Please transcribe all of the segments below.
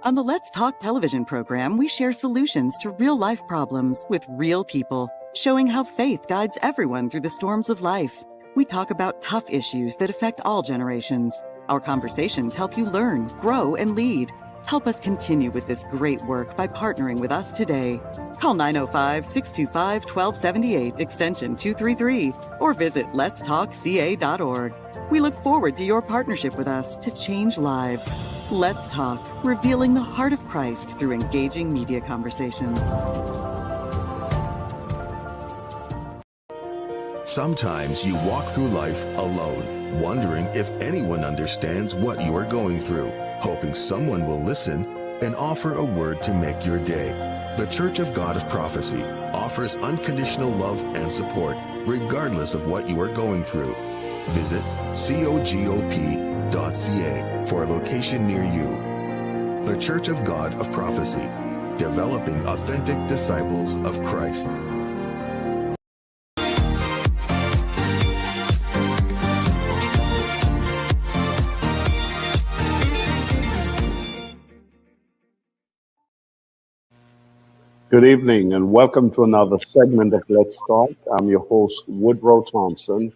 On the Let's Talk television program, we share solutions to real-life problems with real people, showing how faith guides everyone through the storms of life. We talk about tough issues that affect all generations. Our conversations help you learn, grow, and lead. Help us continue with this great work by partnering with us today. Call 905-625-1278, extension 233, or visit letstalkca.org. We look forward to your partnership with us to change lives. Let's Talk, revealing the heart of Christ through engaging media conversations. Sometimes you walk through life alone, wondering if anyone understands what you are going through, hoping someone will listen and offer a word to make your day. The Church of God of Prophecy offers unconditional love and support, regardless of what you are going through. Visit cogop.ca for a location near you. The Church of God of Prophecy, developing authentic disciples of Christ. Good evening and welcome to another segment of Let's Talk. I'm your host, Woodroe Thompson.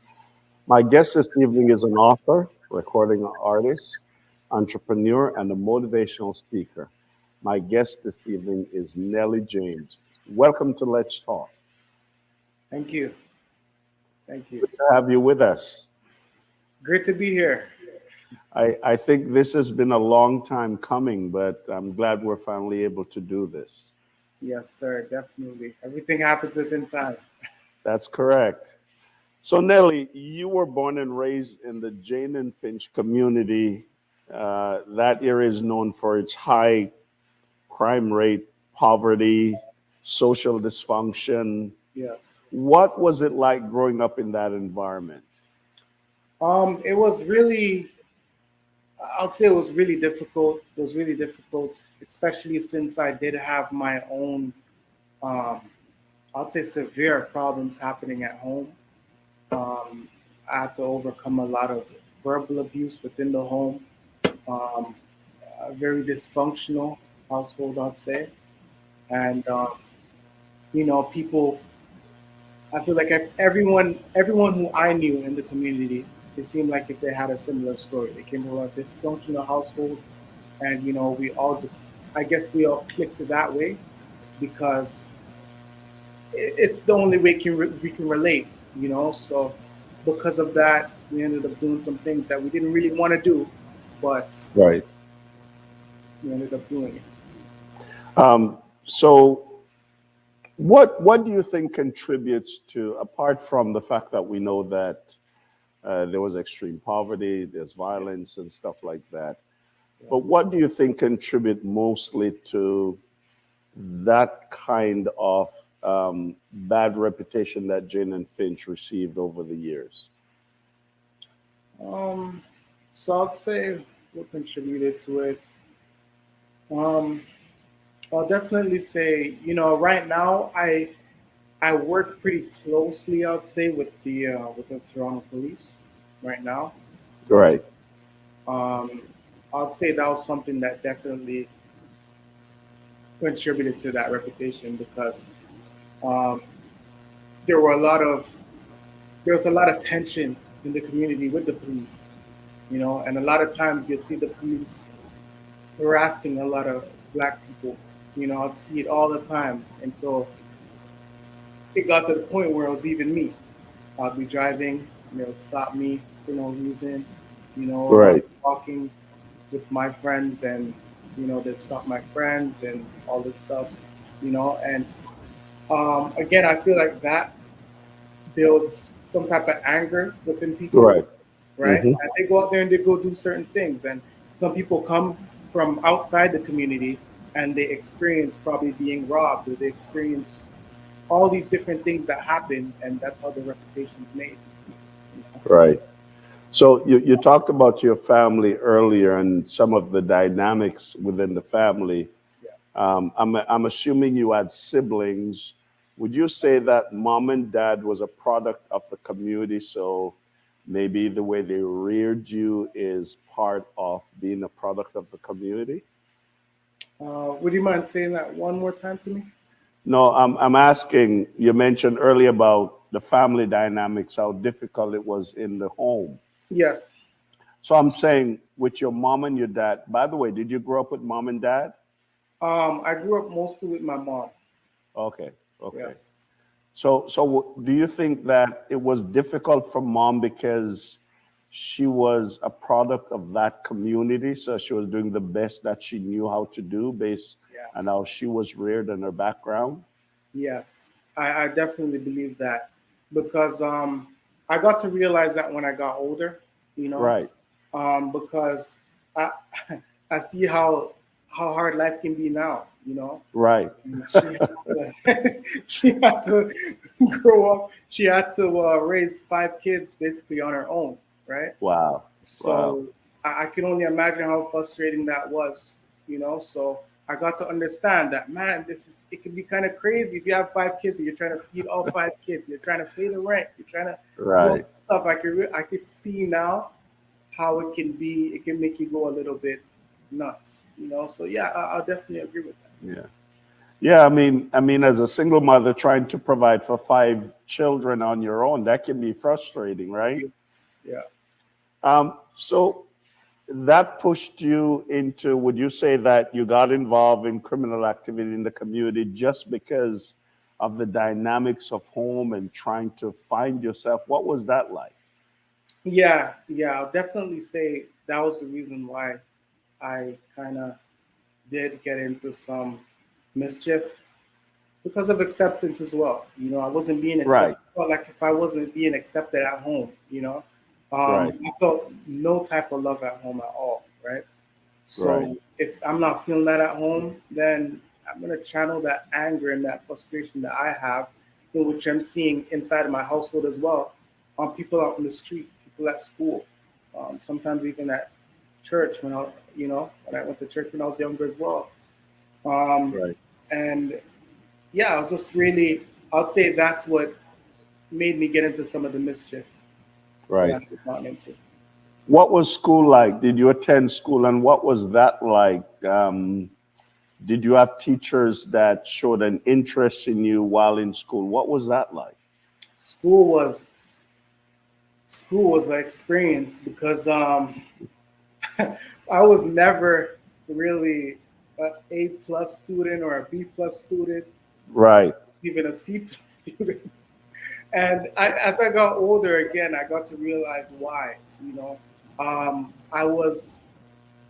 My guest this evening is an author, recording artist, entrepreneur, and a motivational speaker. My guest this evening is Nelly James. Welcome to Let's Talk. Thank you. Thank you. Good to have you with us. Great to be here. I think this has been a long time coming, but I'm glad we're finally able to do this. Yes, sir, definitely. Everything happens within time. That's correct. So, Nelly, you were born and raised in the Jane and Finch community. That area is known for its high crime rate, poverty, social dysfunction. Yes. What was it like growing up in that environment? It was really, I'll say it was really difficult. It was really difficult, especially since I did have my own, I'll say severe problems happening at home. I had to overcome a lot of verbal abuse within the home. A very dysfunctional household, I'd say. And, people, I feel like everyone who I knew in the community, it seemed like if they had a similar story. They came from a dysfunctional household, and we all I guess we all clicked that way because it's the only way we can relate. So because of that, we ended up doing some things that we didn't really want to do, but Right. we ended up doing it. So what do you think contributes to, apart from the fact that we know that there was extreme poverty, there's violence and stuff like that, but what do you think contribute mostly to that kind of bad reputation that Jane and Finch received over the years? So I'd say what contributed to it. I'll definitely say, right now I work pretty closely, I'd say, with the Toronto police right now. Right. I'd say that was something that definitely contributed to that reputation because there was a lot of tension in the community with the police, and a lot of times you'd see the police harassing a lot of Black people. I'd see it all the time, and so it got to the point where it was even me. I'd be driving, and they would stop me for no reason, Right. walking with my friends, and they'd stop my friends and all this stuff, and again, I feel like that builds some type of anger within people, Right. right? Mhm. And they go out there and they go do certain things, and some people come from outside the community and they experience probably being robbed, or they experience all these different things that happen, and that's how the reputation's made. Right. So you talked about your family earlier and some of the dynamics within the family. Yeah. I'm assuming you had siblings. Would you say that mom and dad was a product of the community? So maybe the way they reared you is part of being a product of the community? Would you mind saying that one more time to me? No, I'm asking, you mentioned earlier about the family dynamics, how difficult it was in the home. Yes. So I'm saying with your mom and your dad, by the way, did you grow up with mom and dad? I grew up mostly with my mom. Okay, Yeah. okay. So do you think that it was difficult for mom because she was a product of that community, so she was doing the best that she knew how to do based Yeah. on how she was reared and her background? Yes. I definitely believe that because I got to realize that when I got older, you know, Right, because I I see how hard life can be now, you know. right, She had to she had to grow up. She had to raise 5 kids basically on her own, right? wow, wow, So I can only imagine how frustrating that was, you know. So I got to understand that, man, it can be kind of crazy if you have 5 kids and you're trying to feed all 5 kids, you're trying to pay the rent, you're trying to do all right. this stuff. I could see now how it can be. It can make you go a little bit nuts, you know. So yeah, I'll definitely agree with that. Yeah. Yeah, I mean, as a single mother trying to provide for 5 children on your own, that can be frustrating, right? Yeah. So that pushed you into, would you say that you got involved in criminal activity in the community just because of the dynamics of home and trying to find yourself? What was that like? Yeah, I'll definitely say that was the reason why I kind of did get into some mischief because of acceptance as well. You know, I wasn't being Right, accepted. I felt like if I wasn't being accepted at home, you know, right, I felt no type of love at home at all, right? right, So if I'm not feeling that at home, then I'm gonna channel that anger and that frustration that I have, in which I'm seeing inside of my household as well, on people out in the street, people at school, sometimes even at church when I went to church when I was younger as well. Um, right, and yeah, I was just really, I'd say that's what made me get into some of the mischief that right. I've gotten into. What was school like? Did you attend school and what was that like? Did you have teachers that showed an interest in you while in school? What was that like? School was school was an experience because I was never really a A+ student or a B+ student, Right, even a C+ student. And as I got older, again, I got to realize why. You know, I was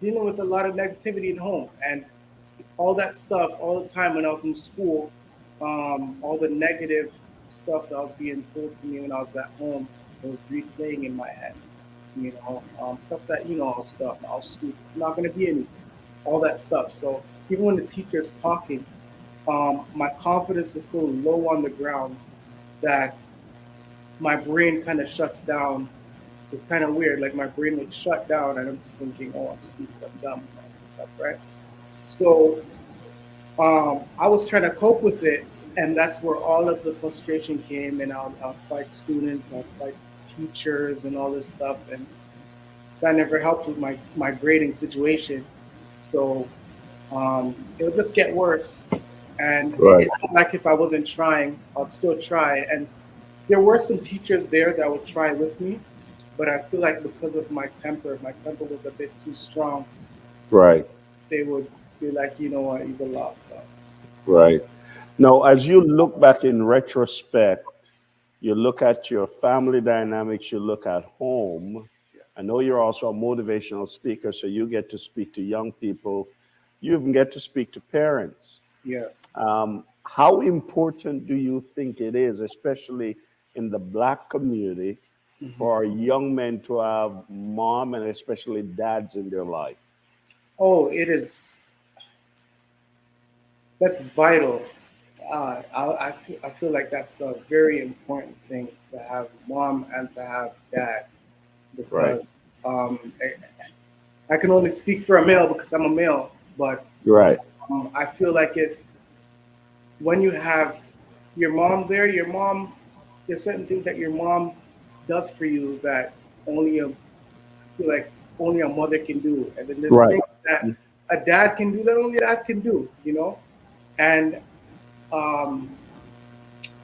dealing with a lot of negativity at home, and all that stuff all the time when I was in school, all the negative stuff that was being told to me when I was at home, it was replaying in my head. You know, stuff that stuff. I was stupid. I'm not going to be anything. All that stuff. So even when the teacher's talking, my confidence was so low on the ground that my brain kind of shuts down. It's kind of weird. Like my brain would shut down, and I'm just thinking, "Oh, I'm stupid. I'm dumb," and all that stuff, right? So I was trying to cope with it, and that's where all of the frustration came. And I'll fight students, I'll fight teachers, and all this stuff, and that never helped with my grading situation. So it would just get worse. And right, it's not like if I wasn't trying, I'd still try. And there were some teachers there that would try with me, but I feel like because of my temper was a bit too strong. right, They would be like, you know what, he's a lost dog. right. Now, as you look back in retrospect, you look at your family dynamics, you look at home. Yeah. I know you're also a motivational speaker, so you get to speak to young people. You even get to speak to parents. Yeah. How important do you think it is, especially in the Black community, Mhm. for young men to have mom and especially dads in their life? Oh, it is. That's vital. I feel like that's a very important thing to have mom and to have dad Right, because I can only speak for a male because I'm a male, but right, I feel like if when you have your mom there, there's certain things that your mom does for you that only a I feel like only a mother can do, and then there's right, things that a dad can do that only dad can do, you know? And um,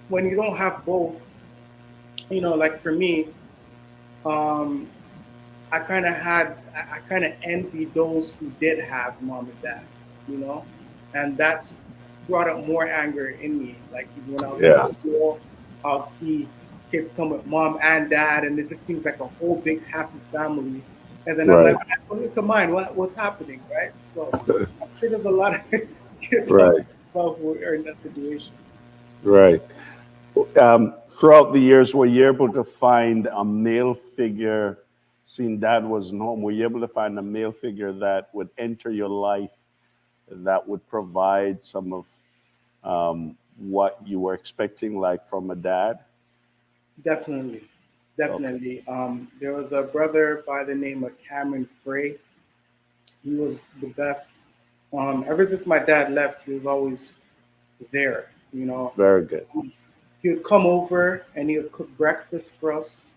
when you don't have both, you know, like for me, um, I kind of envy those who did have mom and dad, you know? And that's brought up more anger in me. Like even when I was in Yeah. school, I'll see kids come with mom and dad, and it just seems like a whole big happy family. And then I'm Right. like, when I look at mine, what's happening, right? So I'm sure there's a lot of kids out Right. there as well who are in that situation. Right. Throughout the years, were you able to find a male figure, seeing dad wasn't home, were you able to find a male figure that would enter your life that would provide some of what you were expecting, like from a dad? Definitely, Okay. definitely. There was a brother by the name of Cameron Frey. He was the best. Ever since my dad left, he was always there. You know, Very good. he would come over and he would cook breakfast for us.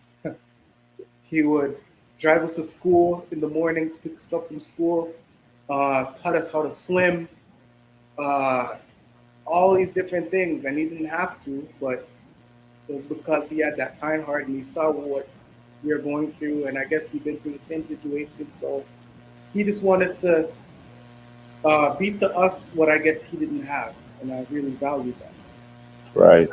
He would drive us to school in the mornings, pick us up from school, taught us how to swim, uh, all these different things. And he didn't have to, but it was because he had that kind heart and he saw what we were going through. And I guess he'd been through the same situation. So he just wanted to be to us what I guess he didn't have. And I really value that. Right.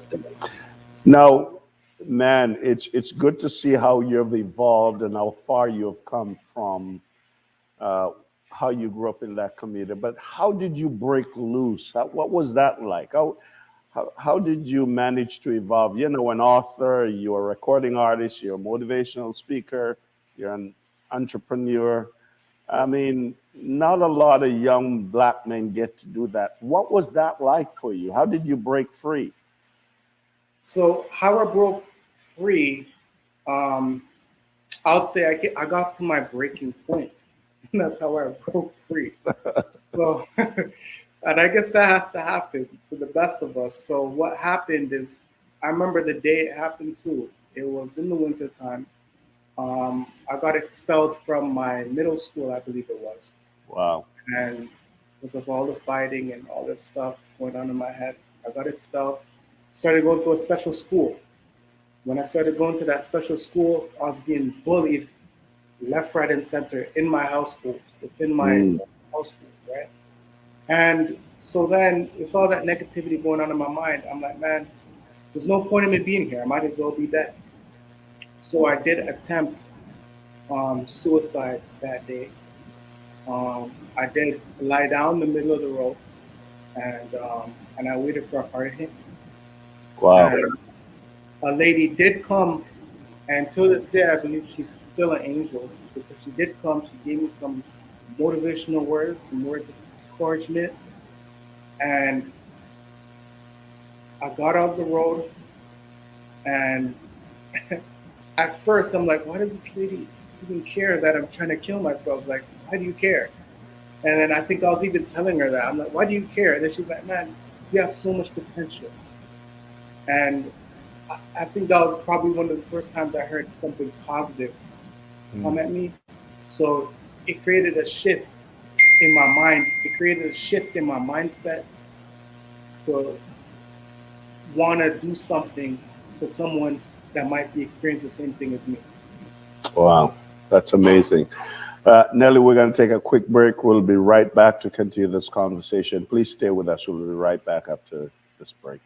Now, man, it's good to see how you've evolved and how far you have come from uh, how you grew up in that community. But how did you break loose? What was that like? How did you manage to evolve? You know, an author, you're a recording artist, you're a motivational speaker, you're an entrepreneur. I mean, not a lot of young black men get to do that. What was that like for you? How did you break free? So how I broke free, um, I would say I got to my breaking point. And that's how I broke free. So, and I guess that has to happen to the best of us. So what happened is, I remember the day it happened too. It was in the winter time. I got expelled from my middle school, I believe it was. Wow. And because of all the fighting and all this stuff going on in my head, I got expelled. Started going to a special school. When I started going to that special school, I was being bullied left, right, and center in my household, within my Mm. household, right? And so then, with all that negativity going on in my mind, I'm like, man, there's no point in me being here. I might as well be dead. So I did attempt suicide that day. I did lie down in the middle of the road, and I waited for a car to hit me. Wow. And a lady did come, and to this day, I believe she's still an angel because she did come. She gave me some motivational words, some words of encouragement, and I got off the road. And at first, I'm like, why does this lady even care that I'm trying to kill myself? Like, why do you care? And then I think I was even telling her that. I'm like, why do you care? And then she's like, man, you have so much potential. And I think that was probably one of the first times I heard something positive come at me. So it created a shift in my mind. It created a shift in my mindset to want to do something for someone that might be experiencing the same thing as me. Wow. That's amazing. Nelly, we're going to take a quick break. We'll be right back to continue this conversation. Please stay with us. We'll be right back after this break.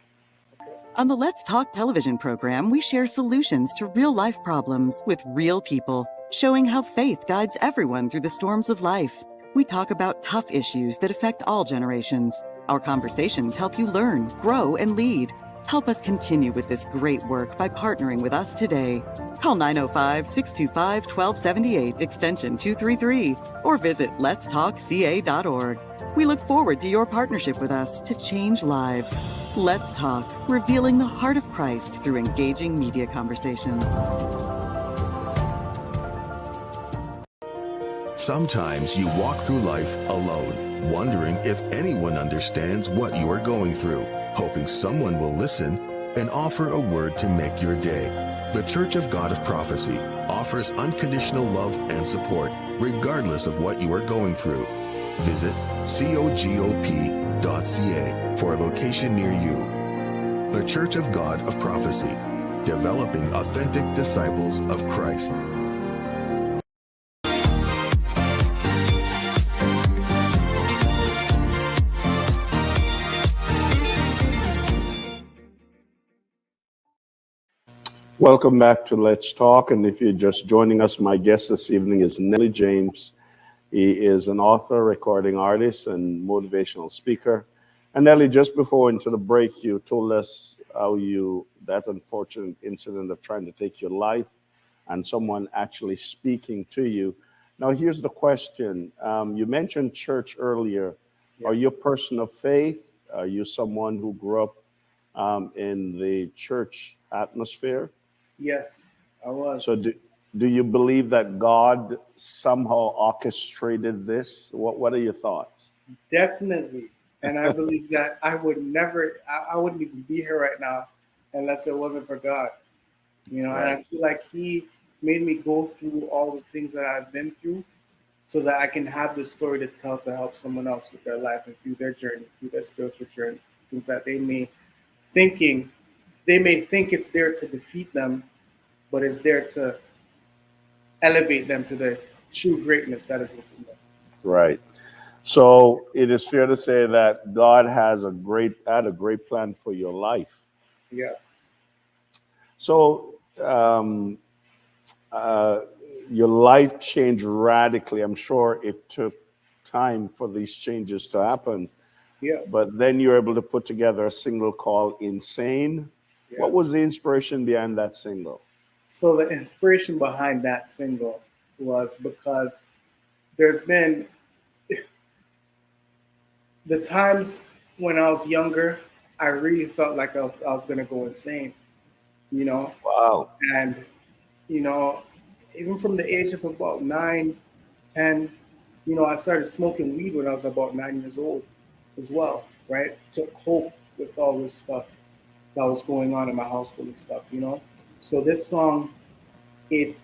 On the Let's Talk television program, we share solutions to real-life problems with real people, showing how faith guides everyone through the storms of life. We talk about tough issues that affect all generations. Our conversations help you learn, grow, and lead. Help us continue with this great work by partnering with us today. Call 905-625-1278, extension 233, or visit letstalkca.org. We look forward to your partnership with us to change lives. Let's Talk, revealing the heart of Christ through engaging media conversations. Sometimes you walk through life alone, wondering if anyone understands what you are going through, hoping someone will listen and offer a word to make your day. The Church of God of Prophecy offers unconditional love and support, regardless of what you are going through. Visit cogop.ca for a location near you. The Church of God of Prophecy, developing authentic disciples of Christ. Welcome back to Let's Talk. And if you're just joining us, my guest this evening is Nelly James. He is an author, recording artist, and motivational speaker. And Nelly, just before into the break, you told us how that unfortunate incident of trying to take your life and someone actually speaking to you. Now, here's the question. You mentioned church earlier. Yeah. Are you a person of faith? Are you someone who grew up in the church atmosphere? Yes, I was. So do you believe that God somehow orchestrated this? What are your thoughts? Definitely. And I believe that I wouldn't even be here right now unless it wasn't for God. You know, right. And I feel like He made me go through all the things that I've been through so that I can have this story to tell to help someone else with their life and through their journey, through their spiritual journey, things that they may think it's there to defeat them, but it's there to elevate them to the true greatness that is within them. Right. So it is fair to say that God had a great plan for your life. Yes. So your life changed radically. I'm sure it took time for these changes to happen. Yeah. But then you're able to put together a single called Insane. Yeah. What was the inspiration behind that single? So the inspiration behind that single was because there's been the times when I was younger, I really felt like I was going to go insane, you know? Wow. And, you know, even from the ages of about 9, 10, you know, I started smoking weed when I was about 9 years old as well, right? To cope with all this stuff that was going on in my household and stuff, you know? So this song, it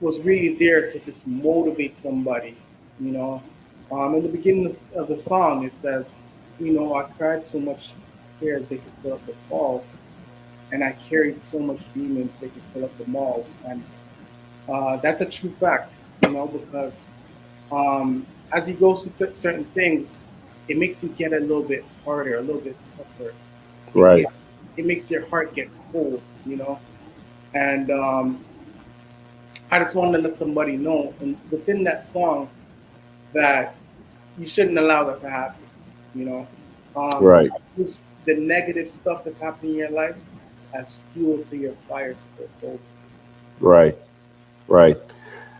was really there to just motivate somebody, you know? In the beginning of the song, it says, you know, I cried so much tears they could fill up the falls, and I carried so much demons they could fill up the malls. And that's a true fact, you know, because as you go through certain things, it makes you get a little bit harder, a little bit tougher. Right. It makes your heart get cold, you know? And I just wanted to let somebody know, and within that song, that you shouldn't allow that to happen, you know? Right. Use the negative stuff that's happening in your life as fuel to your fire to go forward. Right, right.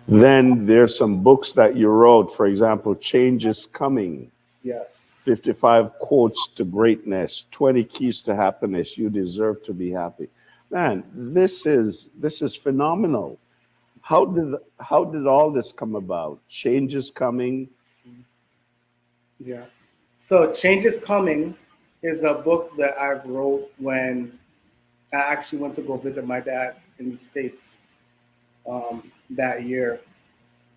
Then there's some books that you wrote, for example, Change is Coming. Yes. 55 Quotes to Greatness, 20 Keys to Happiness. You deserve to be happy. Man, this is phenomenal. How did all this come about? Change is Coming. Yeah. So Change is Coming is a book that I wrote when I actually went to go visit my dad in the States that year.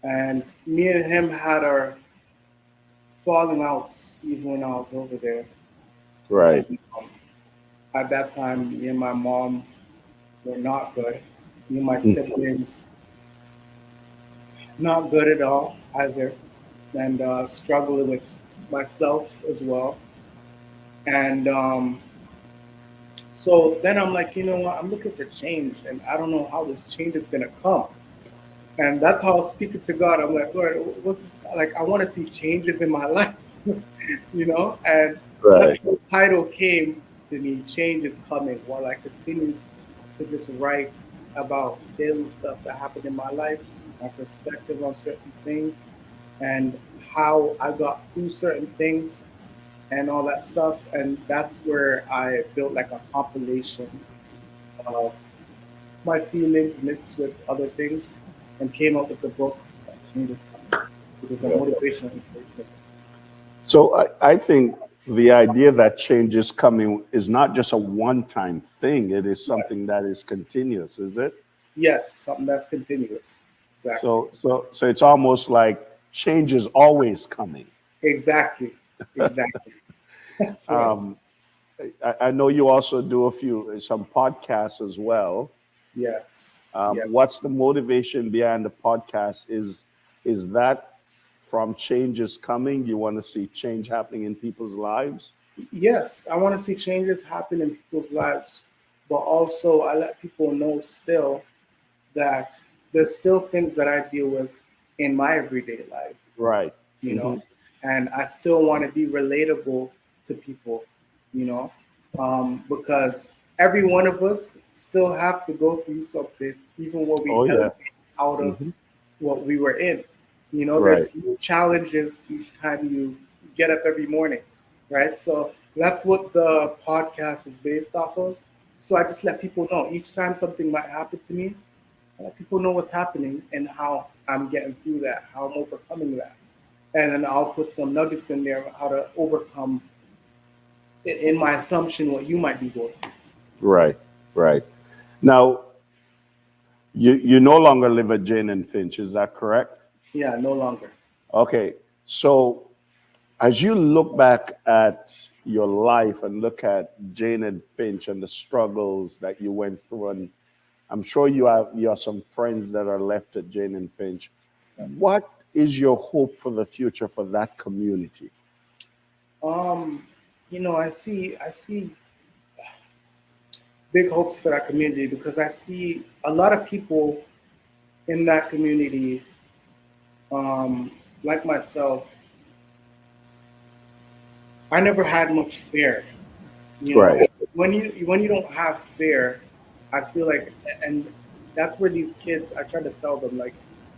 And me and him had our falling outs even when I was over there. Right. And, at that time, me and my mom were not good. Me and my siblings, not good at all either. And struggling with myself as well. And so then I'm like, you know what? I'm looking for change, and I don't know how this change is gonna come. And that's how I was speaking to God. I'm like, Lord, what's this? Like, I want to see changes in my life, you know? And that's when the title came to me, Change is Coming, while I continue to just write about daily stuff that happened in my life, my perspective on certain things, and how I got through certain things and all that stuff. And that's where I built like a compilation of my feelings mixed with other things and came up with the book Change is Coming. It is a motivational inspiration. So I think the idea that change is coming is not just a one-time thing. It is something that is continuous, is it? Yes, something that's continuous. Exactly. So it's almost like change is always coming. Exactly. Exactly. That's right. Um, I know you also do some podcasts as well. Yes. Yes. What's the motivation behind the podcast? Is that from changes coming? You want to see change happening in people's lives? Yes, I want to see changes happen in people's lives, but also I let people know still that there's still things that I deal with in my everyday life, Right. you Hmm. know, and I still want to be relatable to people, you know, because every one of us still have to go through something, even when we Oh yeah. elevate out of Hmm. what we were in. You know, Right. there's new challenges each time you get up every morning, right? So that's what the podcast is based off of. So I just let people know each time something might happen to me, I let people know what's happening and how I'm getting through that, how I'm overcoming that. And then I'll put some nuggets in there how to overcome in my assumption what you might be going through. Right. Right. Now, you no longer live at Jane and Finch, is that correct? Yeah, no longer. Okay. So as you look back at your life and look at Jane and Finch and the struggles that you went through, and I'm sure you have some friends that are left at Jane and Finch. What is your hope for the future for that community? Um, I see big hopes for that community because I see a lot of people in that community, like myself. I never had much fear. You know, Right. when you don't have fear, I feel like, and that's where these kids. I try to tell them like,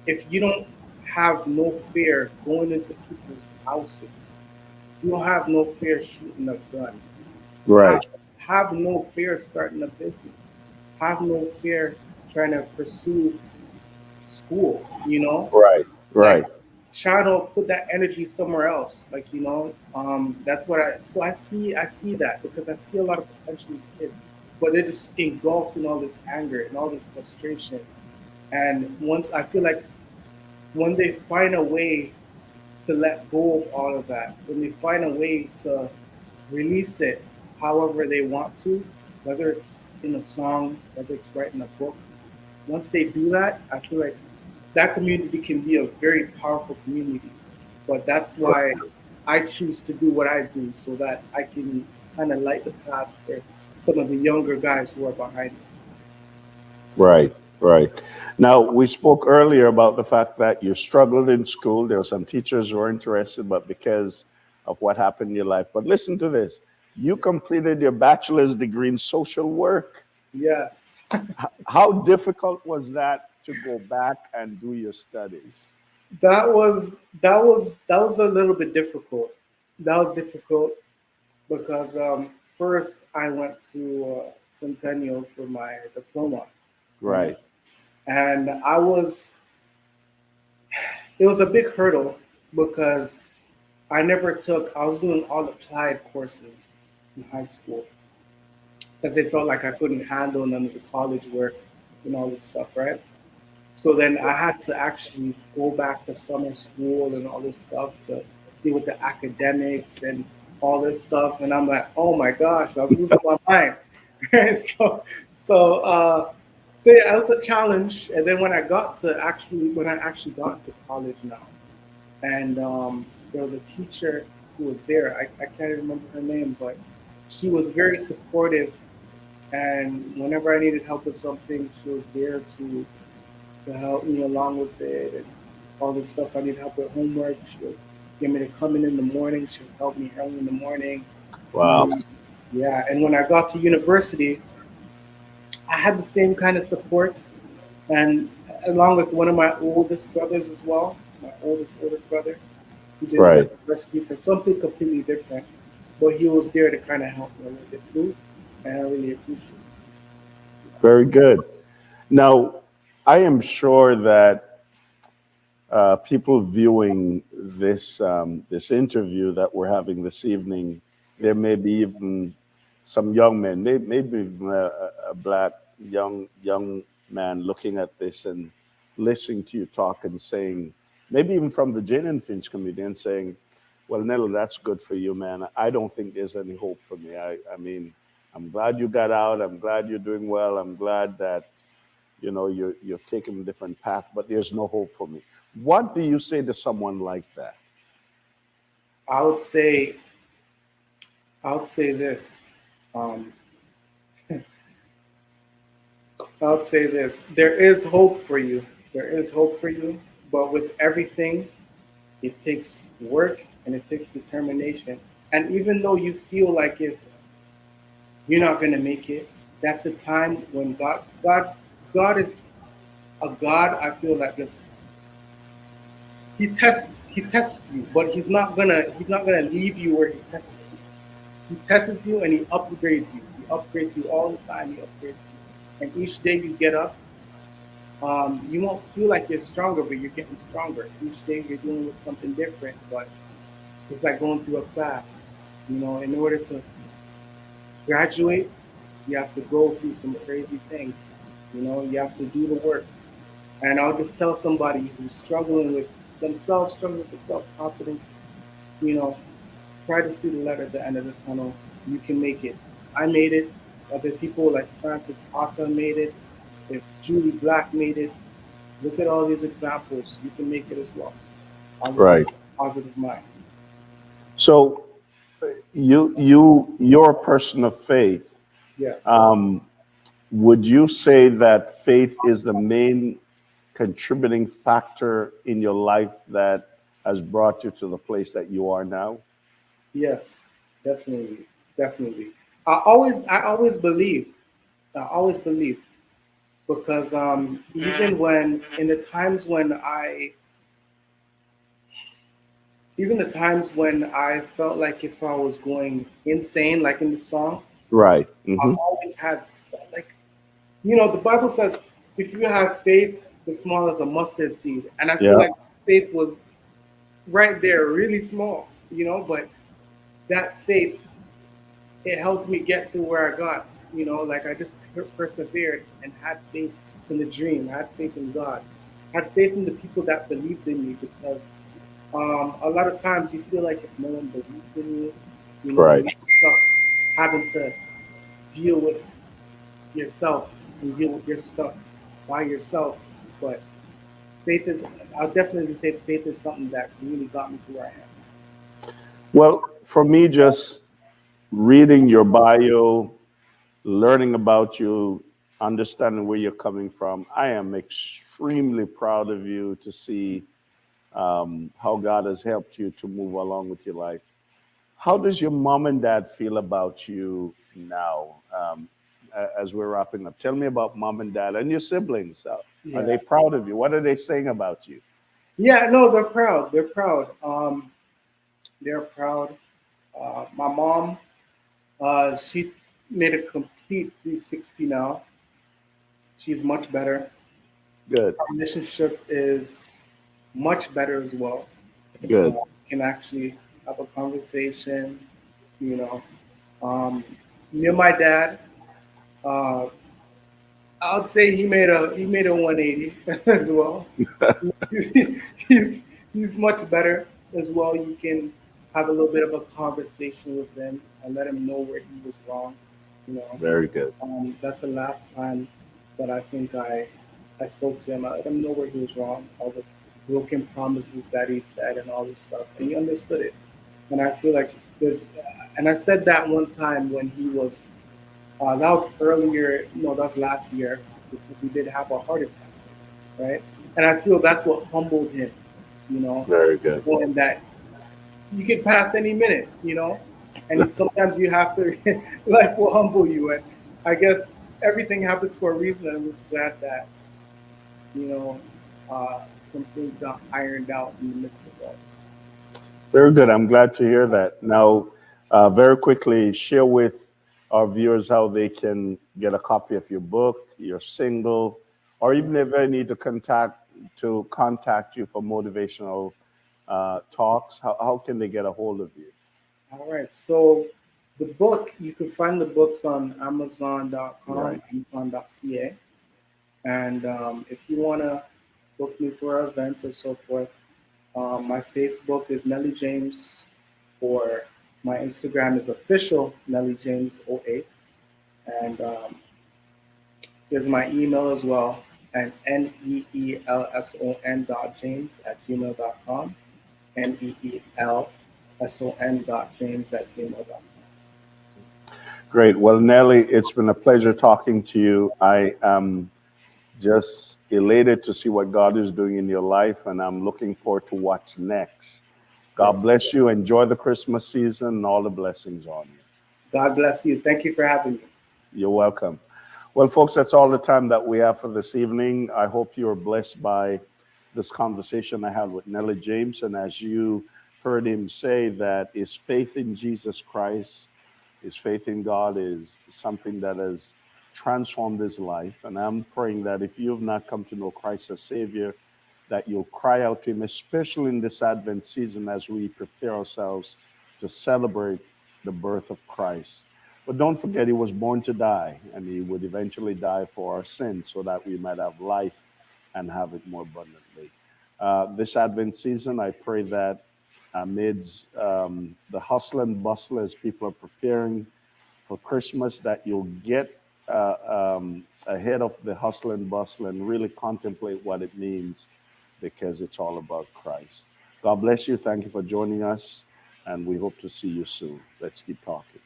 if you don't have no fear going into people's houses, you don't have no fear shooting a gun. Have Right. have no fear starting a business. Have no fear trying to pursue school. Right. Like Right. trying to put that energy somewhere else. Like that's what I. So I see that because I see a lot of potential kids, but they're just engulfed in all this anger and all this frustration. And once I feel like when they find a way to let go of all of that, when they find a way to release it however they want to, whether it's in a song, whether it's writing a book. Once they do that, I feel like that community can be a very powerful community. But that's why I choose to do what I do so that I can kind of light the path for some of the younger guys who are behind me. Right. Right. Now, we spoke earlier about the fact that you struggled in school. There were some teachers who were interested, but because of what happened in your life. But listen to this. You completed your bachelor's degree in social work. Yes. How difficult was that to go back and do your studies? That was a little bit difficult. That was difficult because first I went to Centennial for my diploma, right? Right. And it was a big hurdle because I was doing all applied courses in high school because they felt like I couldn't handle none of the college work and all this stuff, right? So then I had to actually go back to summer school and all this stuff to deal with the academics and all this stuff. And I'm like, oh my gosh, I was losing my mind. so, so, uh, so yeah, it was a challenge. And then when I actually got to college now, and there was a teacher who was there. I can't even remember her name, but she was very supportive. And whenever I needed help with something, she was there to help me along with it and all this stuff. I need help with homework. She'll get me to come in the morning. She'll help me early in the morning. Wow. Um, yeah, and when I got to university, I had the same kind of support, and along with one of my oldest brothers as well, my oldest brother, who did to Right. university for something completely different, but he was there to kind of help me a little bit too, and I really appreciate it. Very good. Now, I am sure that people viewing this interview that we're having this evening, there may be even some young men, maybe even a black young man looking at this and listening to you talk and saying, maybe even from the Jane and Finch community and saying, Well, Nelly, that's good for you, man. I don't think there's any hope for me. I mean, I'm glad you got out. I'm glad you're doing well. I'm glad that you've taken a different path, but there's no hope for me. What do you say to someone like that? I would say, I would say this. Um, I would say this. There is hope for you. There is hope for you. But with everything, it takes work and it takes determination. And even though you feel like if you're not gonna make it, that's the time when God is a God. I feel like this. He tests you, but he's not gonna leave you where he tests you. He tests you and he upgrades you. He upgrades you all the time. He upgrades you, and each day you get up, you won't feel like you're stronger, but you're getting stronger. Each day you're dealing with something different, but it's like going through a class. In order to graduate, you have to go through some crazy things. You have to do the work. And I'll just tell somebody who's struggling with themselves, struggling with self confidence, you know, try to see the light at the end of the tunnel. You can make it. I made it. Other people like Francis Otta made it. If Julie Black made it, look at all these examples. You can make it as well. All it Right. takes is a positive mind. So you're a person of faith. Yes. Um, would you say that faith is the main contributing factor in your life that has brought you to the place that you are now? Yes. Definitely. Definitely. I always believe. I always believe because even when in the times when even the times when I felt like if I was going insane, like in the song, Right. I've always had like the Bible says if you have faith as small as a mustard seed, and I feel Yeah. like faith was right there, really small, but that faith it helped me get to where I got. Like I just persevered and had faith in the dream, had faith in God, had faith in the people that believed in me because a lot of times you feel like if no one believes in you, Right. you're stuck having to deal with yourself and deal with your stuff by yourself. But faith is, I'll definitely say faith is something that really got me to where I am. Well, for me, just reading your bio, learning about you, understanding where you're coming from, I am extremely proud of you to see how God has helped you to move along with your life. How does your mom and dad feel about you now as we're wrapping up? Tell me about mom and dad and your siblings. Are they Yeah. proud of you? What are they saying about you? Yeah, no, they're proud. They're proud. They're proud. My mom, she made a complete 360 now. She's much better. Good, Our relationship is much better as well. good. We can actually have a conversation, you know. Um, Me and my dad, uh, I would say he made a 180 as well. he's he's much better as well. You can have a little bit of a conversation with him and let him know where he was wrong. You know, Very good. that's the last time that I think I spoke to him. I let him know where he was wrong, all the broken promises that he said, and all this stuff, and he understood it. And I feel like and I said that one time when he was that was earlier, no, that's last year because he did have a heart attack, right? And I feel that's what humbled him, you know, Very good. knowing that you could pass any minute, and sometimes you have to, life will humble you. And I guess everything happens for a reason. And I'm just glad that, you know, some things got ironed out in the midst of that. Very good. I'm glad to hear that. Now, very quickly, share with our viewers how they can get a copy of your book, your single, or even if they need to contact you for motivational talks. How can they get a hold of you? All right. So the book, you can find the books on Right. Amazon.com, Amazon.ca. And if you want to book me for an event or so forth, my Facebook is Nelly James. or my Instagram is official Nelly James 08, and there's my email as well, and neelson.james@gmail.com, neelson.james@gmail.com. Great. Well, Nelly, it's been a pleasure talking to you. I am just elated to see what God is doing in your life, and I'm looking forward to what's next. God Yes. bless you. Enjoy the Christmas season and all the blessings on you. God bless you. Thank you for having me. You're welcome. Well, folks, that's all the time that we have for this evening. I hope you are blessed by this conversation I had with Nelly James. And as you heard him say, that his faith in Jesus Christ, his faith in God is something that has transformed his life. And I'm praying that if you have not come to know Christ as Savior, that you'll cry out to him, especially in this Advent season as we prepare ourselves to celebrate the birth of Christ. But don't forget, he was born to die, and he would eventually die for our sins so that we might have life and have it more abundantly. This Advent season, I pray that amidst the hustle and bustle as people are preparing for Christmas, that you'll get ahead of the hustle and bustle and really contemplate what it means, because it's all about Christ. God bless you. Thank you for joining us, and we hope to see you soon. Let's keep talking.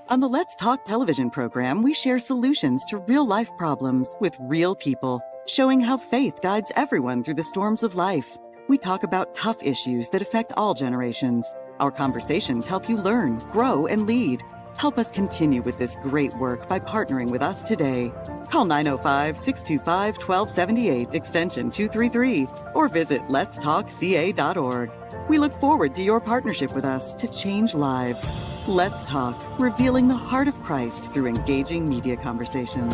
On the Let's Talk television program, we share solutions to real-life problems with real people, showing how faith guides everyone through the storms of life. We talk about tough issues that affect all generations. Our conversations help you learn, grow, and lead. Help us continue with this great work by partnering with us today. Call 905-625-1278, extension 233, or visit letstalkca.org. We look forward to your partnership with us to change lives. Let's Talk, revealing the heart of Christ through engaging media conversations.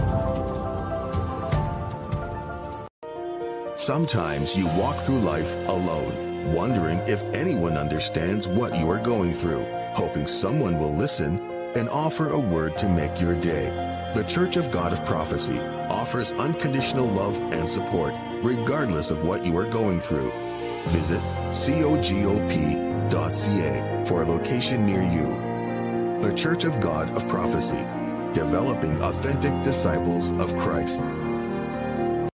Sometimes you walk through life alone, wondering if anyone understands what you are going through, hoping someone will listen and offer a word to make your day. The Church of God of Prophecy offers unconditional love and support, regardless of what you are going through. Visit cogop.ca for a location near you. The Church of God of Prophecy, developing authentic disciples of Christ.